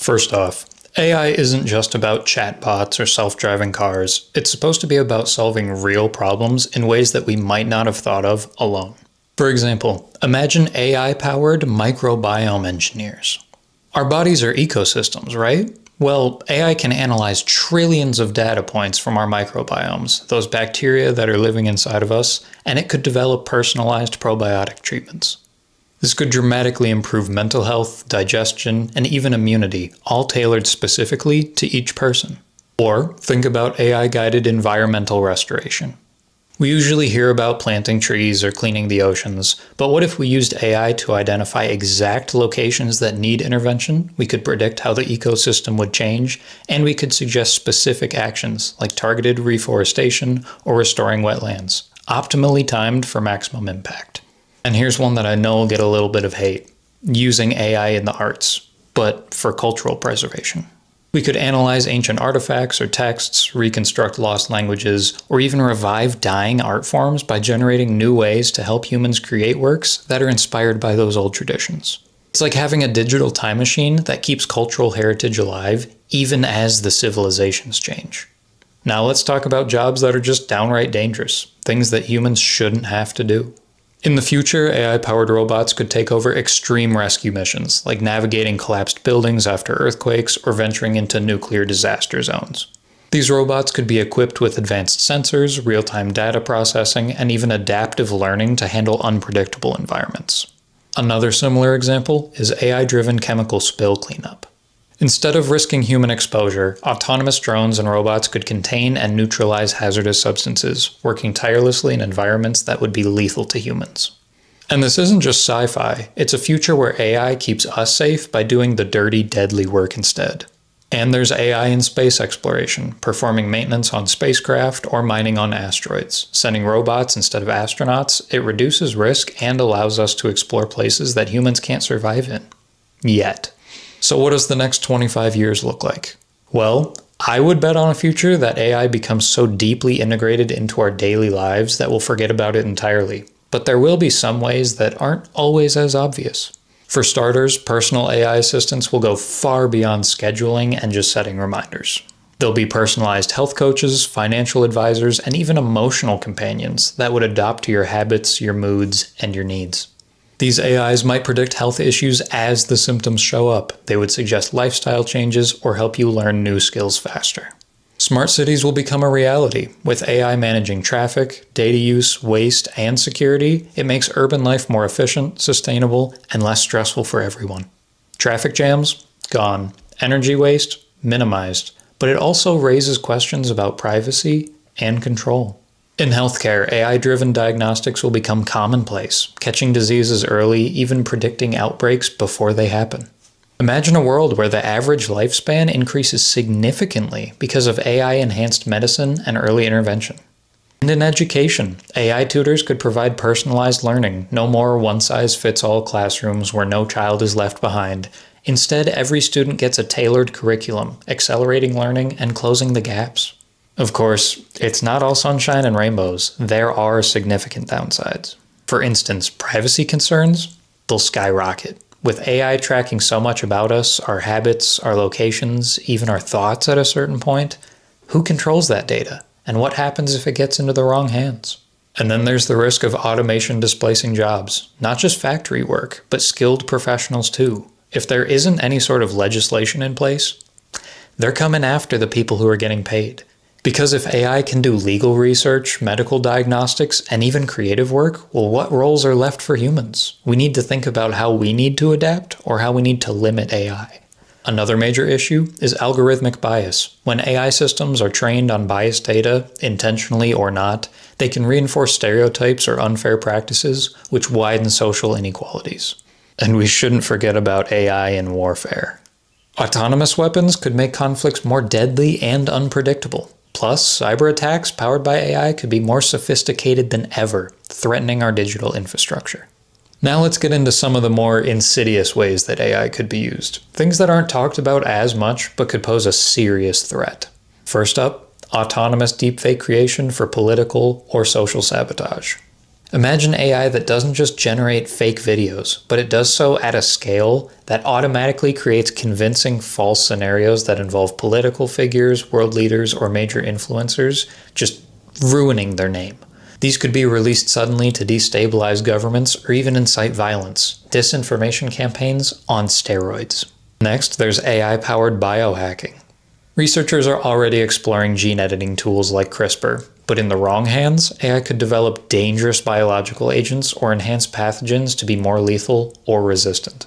First off, AI isn't just about chatbots or self-driving cars. It's supposed to be about solving real problems in ways that we might not have thought of alone. For example, imagine AI-powered microbiome engineers. Our bodies are ecosystems, right? Well, AI can analyze trillions of data points from our microbiomes, those bacteria that are living inside of us, and it could develop personalized probiotic treatments. This could dramatically improve mental health, digestion, and even immunity, all tailored specifically to each person. Or think about AI-guided environmental restoration. We usually hear about planting trees or cleaning the oceans, but what if we used AI to identify exact locations that need intervention? We could predict how the ecosystem would change, and we could suggest specific actions like targeted reforestation or restoring wetlands, optimally timed for maximum impact. And here's one that I know will get a little bit of hate: using AI in the arts, but for cultural preservation. We could analyze ancient artifacts or texts, reconstruct lost languages, or even revive dying art forms by generating new ways to help humans create works that are inspired by those old traditions. It's like having a digital time machine that keeps cultural heritage alive even as the civilizations change. Now let's talk about jobs that are just downright dangerous, things that humans shouldn't have to do. In the future, AI-powered robots could take over extreme rescue missions, like navigating collapsed buildings after earthquakes or venturing into nuclear disaster zones. These robots could be equipped with advanced sensors, real-time data processing, and even adaptive learning to handle unpredictable environments. Another similar example is AI-driven chemical spill cleanup. Instead of risking human exposure, autonomous drones and robots could contain and neutralize hazardous substances, working tirelessly in environments that would be lethal to humans. And this isn't just sci-fi, it's a future where AI keeps us safe by doing the dirty, deadly work instead. And there's AI in space exploration, performing maintenance on spacecraft or mining on asteroids. Sending robots instead of astronauts, it reduces risk and allows us to explore places that humans can't survive in. Yet. So what does the next 25 years look like? Well, I would bet on a future that AI becomes so deeply integrated into our daily lives that we'll forget about it entirely. But there will be some ways that aren't always as obvious. For starters, personal AI assistants will go far beyond scheduling and just setting reminders. There'll be personalized health coaches, financial advisors, and even emotional companions that would adapt to your habits, your moods, and your needs. These AIs might predict health issues as the symptoms show up. They would suggest lifestyle changes or help you learn new skills faster. Smart cities will become a reality. With AI managing traffic, data use, waste, and security, it makes urban life more efficient, sustainable, and less stressful for everyone. Traffic jams? Gone. Energy waste? Minimized. But it also raises questions about privacy and control. In healthcare, AI-driven diagnostics will become commonplace, catching diseases early, even predicting outbreaks before they happen. Imagine a world where the average lifespan increases significantly because of AI-enhanced medicine and early intervention. And in education, AI tutors could provide personalized learning, no more one-size-fits-all classrooms where no child is left behind. Instead, every student gets a tailored curriculum, accelerating learning and closing the gaps. Of course, it's not all sunshine and rainbows. There are significant downsides. For instance, privacy concerns, they'll skyrocket. With AI tracking so much about us, our habits, our locations, even our thoughts at a certain point, who controls that data? And what happens if it gets into the wrong hands? And then there's the risk of automation displacing jobs, not just factory work, but skilled professionals too. If there isn't any sort of legislation in place, they're coming after the people who are getting paid. Because if AI can do legal research, medical diagnostics, and even creative work, well, what roles are left for humans? We need to think about how we need to adapt or how we need to limit AI. Another major issue is algorithmic bias. When AI systems are trained on biased data, intentionally or not, they can reinforce stereotypes or unfair practices, which widen social inequalities. And we shouldn't forget about AI in warfare. Autonomous weapons could make conflicts more deadly and unpredictable. Plus, cyber attacks powered by AI could be more sophisticated than ever, threatening our digital infrastructure. Now let's get into some of the more insidious ways that AI could be used. Things that aren't talked about as much, but could pose a serious threat. First up, autonomous deepfake creation for political or social sabotage. Imagine AI that doesn't just generate fake videos, but it does so at a scale that automatically creates convincing false scenarios that involve political figures, world leaders, or major influencers, just ruining their name. These could be released suddenly to destabilize governments or even incite violence. Disinformation campaigns on steroids. Next, there's AI-powered biohacking. Researchers are already exploring gene editing tools like CRISPR, but in the wrong hands, AI could develop dangerous biological agents or enhance pathogens to be more lethal or resistant.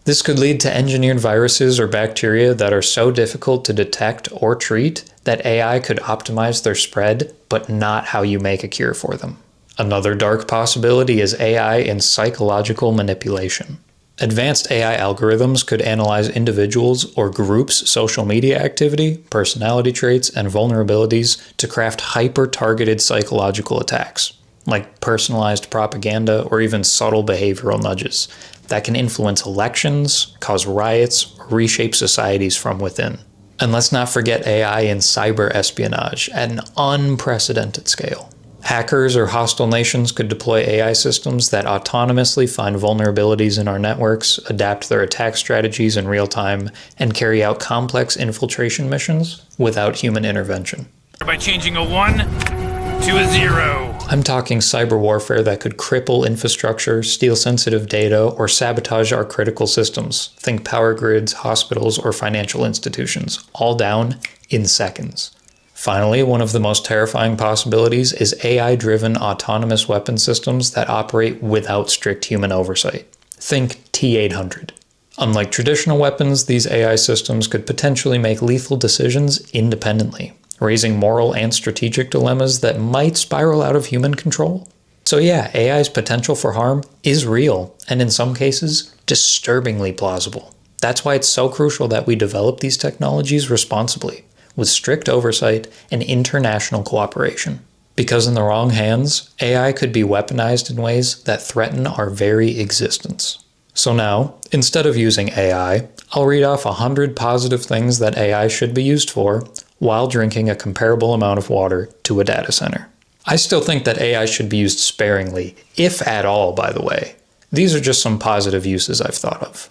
This could lead to engineered viruses or bacteria that are so difficult to detect or treat that AI could optimize their spread, but not how you make a cure for them. Another dark possibility is AI in psychological manipulation. Advanced AI algorithms could analyze individuals' or groups' social media activity, personality traits, and vulnerabilities to craft hyper-targeted psychological attacks, like personalized propaganda or even subtle behavioral nudges that can influence elections, cause riots, or reshape societies from within. And let's not forget AI in cyber espionage at an unprecedented scale. Hackers or hostile nations could deploy AI systems that autonomously find vulnerabilities in our networks, adapt their attack strategies in real time, and carry out complex infiltration missions without human intervention. By changing a 1 to a 0. I'm talking cyber warfare that could cripple infrastructure, steal sensitive data, or sabotage our critical systems. Think power grids, hospitals, or financial institutions, all down in seconds. Finally, one of the most terrifying possibilities is AI-driven autonomous weapon systems that operate without strict human oversight. Think T-800. Unlike traditional weapons, these AI systems could potentially make lethal decisions independently, raising moral and strategic dilemmas that might spiral out of human control. So yeah, AI's potential for harm is real, and in some cases, disturbingly plausible. That's why it's so crucial that we develop these technologies responsibly, with strict oversight and international cooperation. Because in the wrong hands, AI could be weaponized in ways that threaten our very existence. So now, instead of using AI, I'll read off 100 positive things that AI should be used for while drinking a comparable amount of water to a data center. I still think that AI should be used sparingly, if at all, by the way. These are just some positive uses I've thought of.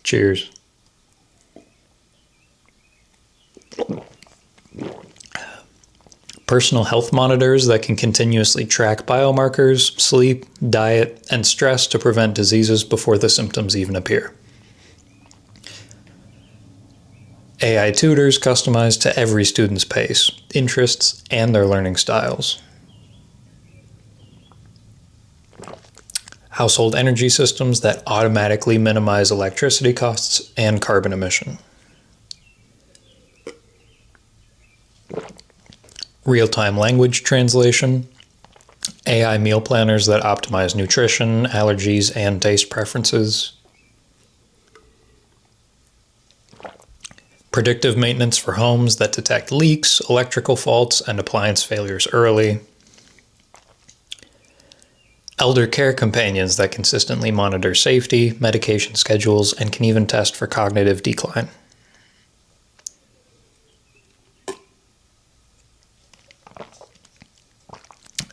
Cheers. Personal health monitors that can continuously track biomarkers, sleep, diet, and stress to prevent diseases before the symptoms even appear. AI tutors customized to every student's pace, interests, and their learning styles. Household energy systems that automatically minimize electricity costs and carbon emission. Real-time language translation, AI meal planners that optimize nutrition, allergies, and taste preferences, predictive maintenance for homes that detect leaks, electrical faults, and appliance failures early, elder care companions that consistently monitor safety, medication schedules, and can even test for cognitive decline.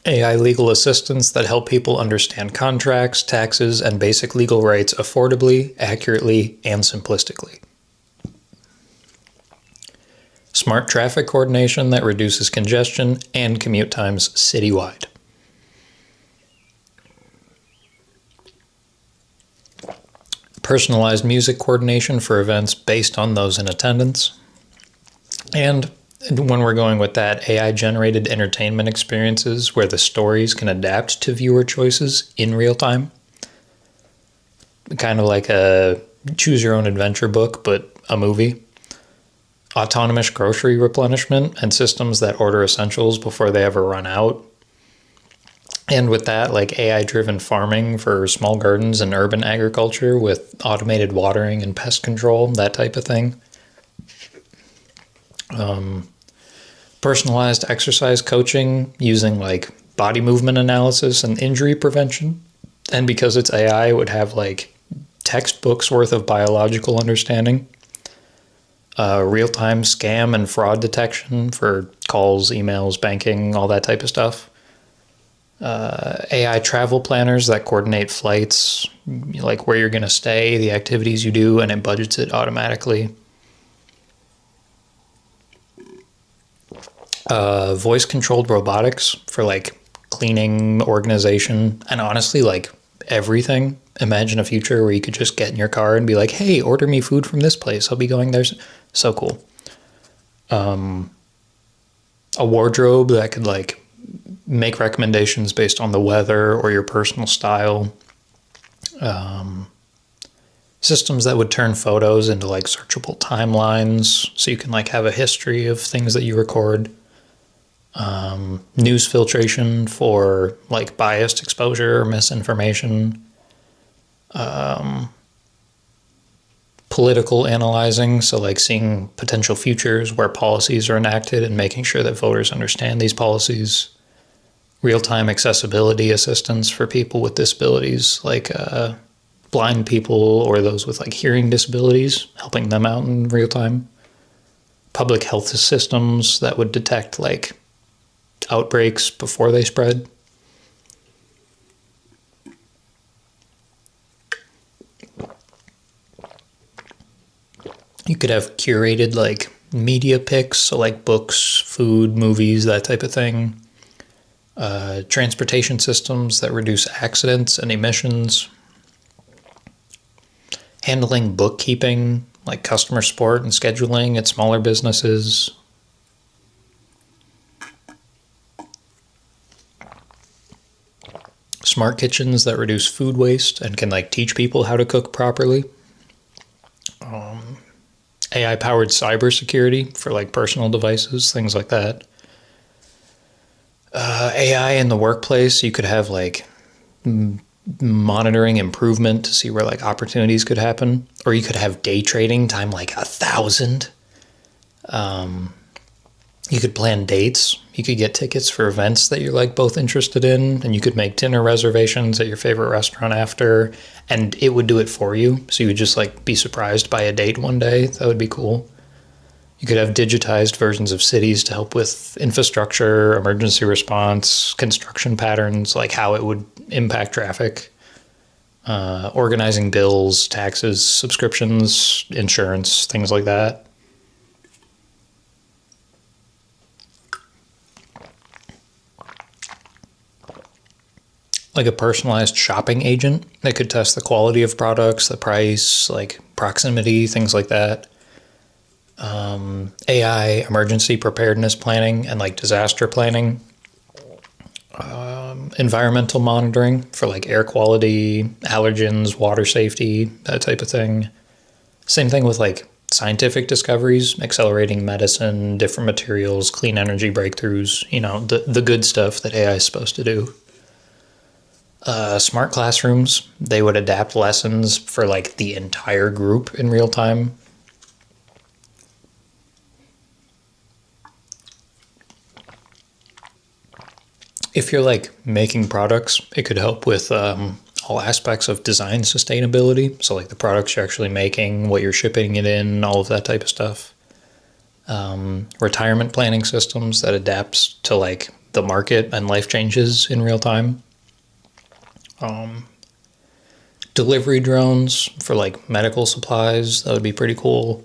AI legal assistants that help people understand contracts, taxes, and basic legal rights affordably, accurately, and simplistically. Smart traffic coordination that reduces congestion and commute times citywide. Personalized music coordination for events based on those in attendance. And when we're going with that, AI-generated entertainment experiences where the stories can adapt to viewer choices in real time. Kind of like a choose-your-own-adventure book, but a movie. Autonomous grocery replenishment and systems that order essentials before they ever run out. And with that, like AI-driven farming for small gardens and urban agriculture with automated watering and pest control, that type of thing. Personalized exercise coaching using like body movement analysis and injury prevention. And because it's AI, it would have like textbooks worth of biological understanding. Real-time scam and fraud detection for calls, emails, banking, all that type of stuff. AI travel planners that coordinate flights, like where you're going to stay, the activities you do, and it budgets it automatically. Voice-controlled robotics for like cleaning, organization, and honestly, like everything. Imagine a future where you could just get in your car and be like, "Hey, order me food from this place. I'll be going there." So cool. A wardrobe that could like make recommendations based on the weather or your personal style. Systems that would turn photos into like searchable timelines so you can like have a history of things that you record. News filtration for like biased exposure or misinformation. Political analyzing, so like seeing potential futures where policies are enacted and making sure that voters understand these policies. Real-time accessibility assistance for people with disabilities, like blind people or those with like hearing disabilities, helping them out in real time. Public health systems that would detect like outbreaks before they spread. You could have curated like media picks, so like books, food, movies, that type of thing. Transportation systems that reduce accidents and emissions. Handling bookkeeping, like customer support and scheduling at smaller businesses. Smart kitchens that reduce food waste and can like teach people how to cook properly. AI-powered cybersecurity for like personal devices, things like that. AI in the workplace, you could have like monitoring improvement to see where like opportunities could happen, or you could have day trading time like 1,000. You could plan dates. You could get tickets for events that you're like both interested in, and you could make dinner reservations at your favorite restaurant after, and it would do it for you. So you would just like be surprised by a date one day. That would be cool. You could have digitized versions of cities to help with infrastructure, emergency response, construction patterns, like how it would impact traffic, organizing bills, taxes, subscriptions, insurance, things like that. Like a personalized shopping agent that could test the quality of products, the price, like proximity, things like that. AI emergency preparedness planning and like disaster planning. Environmental monitoring for like air quality, allergens, water safety, that type of thing. Same thing with like scientific discoveries, accelerating medicine, different materials, clean energy breakthroughs, you know, the good stuff that AI is supposed to do. Smart classrooms, they would adapt lessons for like the entire group in real time. If you're like making products, it could help with all aspects of design sustainability. So like the products you're actually making, what you're shipping it in, all of that type of stuff. Retirement planning systems that adapts to like the market and life changes in real time. Delivery drones for like medical supplies, that would be pretty cool.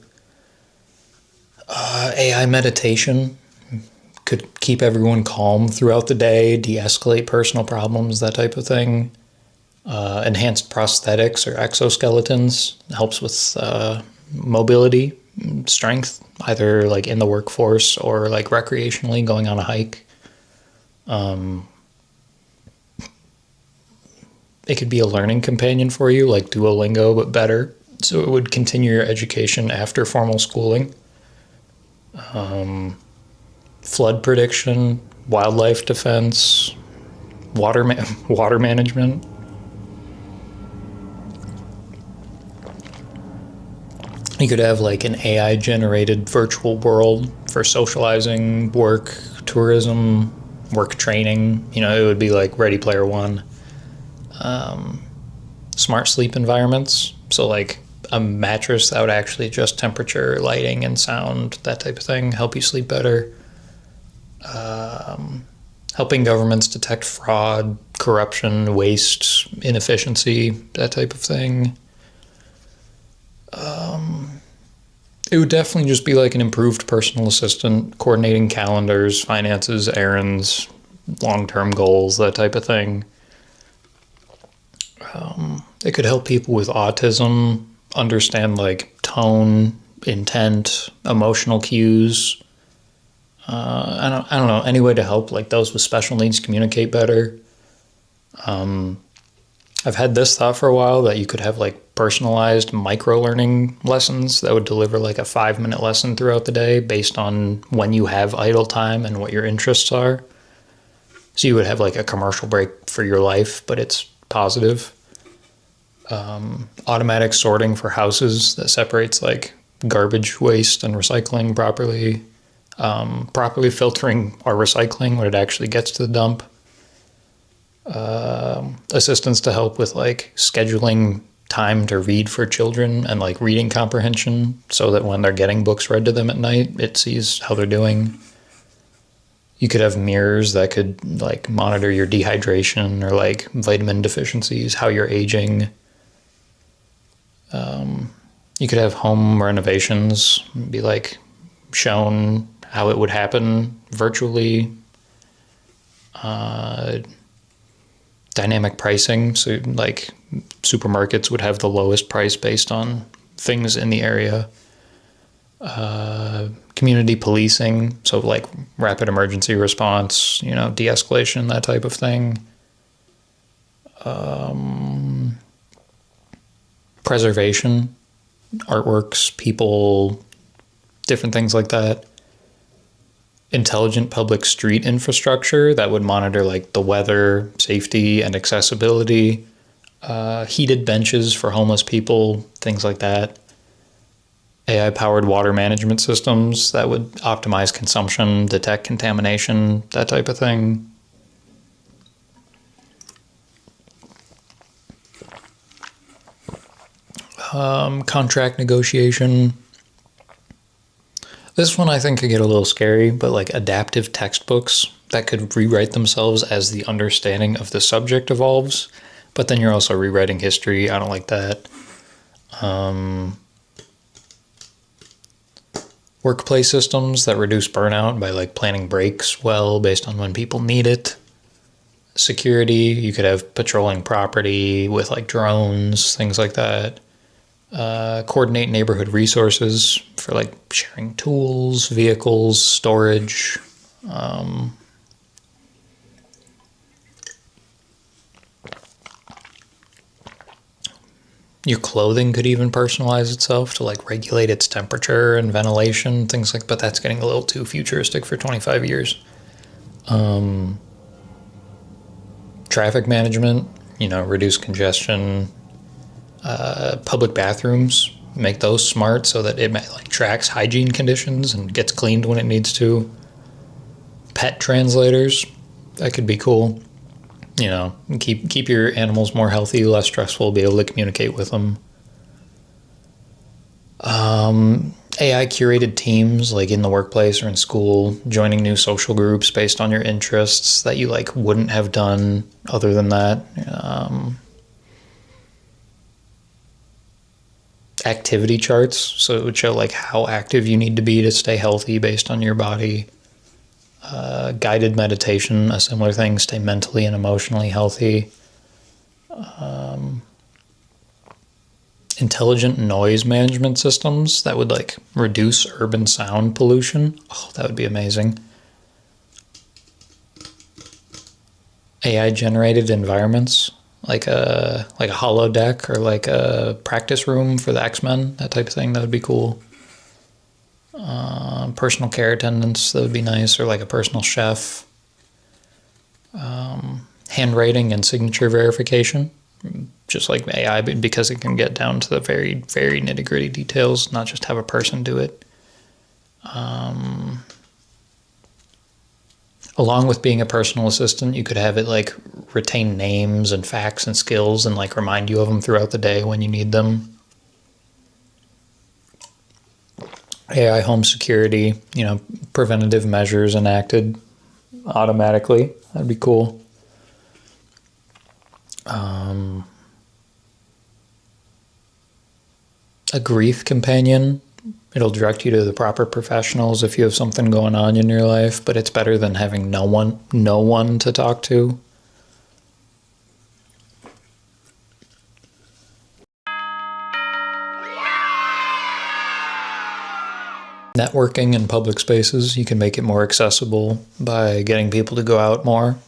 AI meditation could keep everyone calm throughout the day, de-escalate personal problems, that type of thing. Enhanced prosthetics or exoskeletons helps with mobility, strength, either like in the workforce or like recreationally going on a hike. It could be a learning companion for you, like Duolingo, but better. So it would continue your education after formal schooling. Flood prediction, wildlife defense, water management. You could have like an AI-generated virtual world for socializing, work, tourism, work training. You know, it would be like Ready Player One. Smart sleep environments, so like a mattress that would actually adjust temperature, lighting, and sound, that type of thing, help you sleep better. helping governments detect fraud, corruption, waste, inefficiency, that type of thing. It would definitely just be like an improved personal assistant, coordinating calendars, finances, errands, long-term goals, that type of thing. It could help people with autism understand like tone, intent, emotional cues. I don't know, any way to help like those with special needs communicate better. I've had this thought for a while that you could have like personalized micro learning lessons that would deliver like a 5-minute lesson throughout the day based on when you have idle time and what your interests are. So you would have like a commercial break for your life, but it's positive. Automatic sorting for houses that separates like garbage waste and recycling properly. Properly filtering our recycling when it actually gets to the dump. Assistance to help with like scheduling time to read for children and like reading comprehension so that when they're getting books read to them at night, it sees how they're doing. You could have mirrors that could like monitor your dehydration or like vitamin deficiencies, how you're aging. You could have home renovations, be like shown how it would happen virtually. Dynamic pricing, so like supermarkets would have the lowest price based on things in the area. Community policing, so like rapid emergency response, de-escalation, that type of thing. Preservation, artworks, people, different things like that. Intelligent public street infrastructure that would monitor like the weather, safety, and accessibility. Heated benches for homeless people, things like that. AI-powered water management systems that would optimize consumption, detect contamination, that type of thing. Contract negotiation. This one I think could get a little scary, but like adaptive textbooks that could rewrite themselves as the understanding of the subject evolves, but then you're also rewriting history. I don't like that. Workplace systems that reduce burnout by like planning breaks well based on when people need it. Security, you could have patrolling property with like drones, things like that. Coordinate neighborhood resources for like sharing tools, vehicles, storage. Your clothing could even personalize itself to like regulate its temperature and ventilation, things like, but that's getting a little too futuristic for 25 years. Traffic management, reduce congestion. Public bathrooms, make those smart so that it like tracks hygiene conditions and gets cleaned when it needs to. Pet translators, that could be cool. Keep your animals more healthy, less stressful, be able to communicate with them. AI curated teams like in the workplace or in school, joining new social groups based on your interests that you like wouldn't have done other than that. Activity charts, so it would show like how active you need to be to stay healthy based on your body. Guided meditation, a similar thing, stay mentally and emotionally healthy. Intelligent noise management systems that would like reduce urban sound pollution. Oh, that would be amazing. AI generated environments, like a holodeck or like a practice room for the X-Men, that type of thing. That would be cool. Personal care attendants, that would be nice, or like a personal chef. Handwriting and signature verification, just like AI, because it can get down to the very, very nitty-gritty details, not just have a person do it. Along with being a personal assistant, you could have it like retain names and facts and skills and like remind you of them throughout the day when you need them. AI home security, preventative measures enacted. automatically. That'd be cool. A grief companion. It'll direct you to the proper professionals if you have something going on in your life, but it's better than having no one to talk to. Networking in public spaces, you can make it more accessible by getting people to go out more.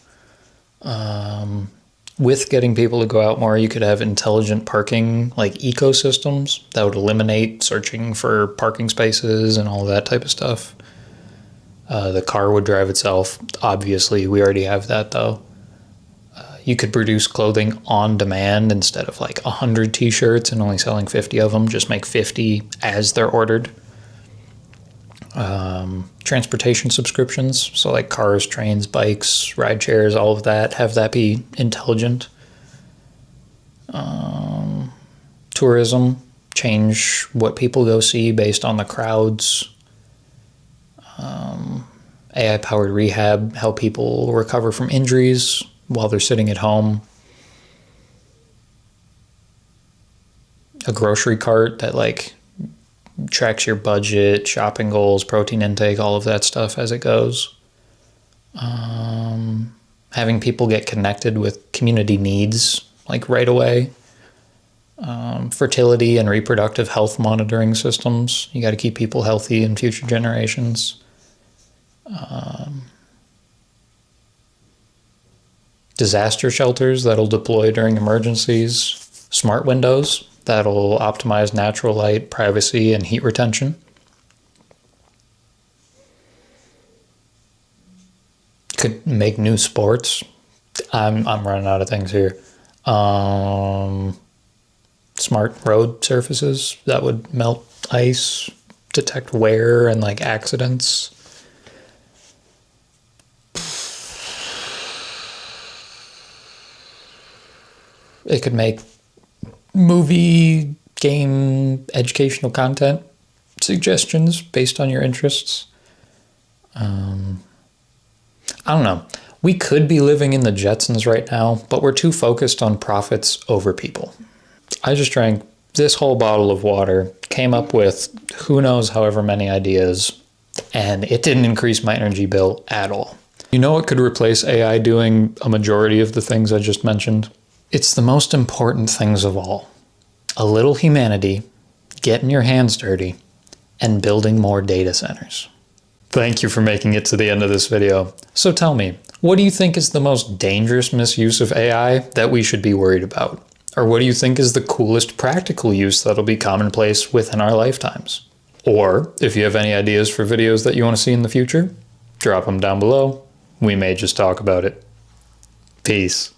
With getting people to go out more, you could have intelligent parking, like ecosystems that would eliminate searching for parking spaces and all that type of stuff. The car would drive itself. Obviously, we already have that though. You could produce clothing on demand instead of like 100 t-shirts and only selling 50 of them. Just make 50 as they're ordered. Transportation subscriptions, so like cars, trains, bikes, ride shares, all of that, have that be intelligent. Tourism, change what people go see based on the crowds. AI-powered rehab, help people recover from injuries while they're sitting at home. A grocery cart that like tracks your budget, shopping goals, protein intake, all of that stuff as it goes. Having people get connected with community needs like right away. Fertility and reproductive health monitoring systems. You got to keep people healthy in future generations. Disaster shelters that'll deploy during emergencies. Smart windows that'll optimize natural light, privacy, and heat retention. Could make new sports. I'm running out of things here. Smart road surfaces that would melt ice, detect wear and like accidents. It could make movie, game, educational content suggestions based on your interests. I don't know. We could be living in the Jetsons right now, but we're too focused on profits over people. I just drank this whole bottle of water, came up with who knows however many ideas, and it didn't increase my energy bill at all. You know what could replace AI doing a majority of the things I just mentioned? It's the most important things of all. A little humanity, getting your hands dirty, and building more data centers. Thank you for making it to the end of this video. So tell me, what do you think is the most dangerous misuse of AI that we should be worried about? Or what do you think is the coolest practical use that'll be commonplace within our lifetimes? Or if you have any ideas for videos that you want to see in the future, drop them down below. We may just talk about it. Peace.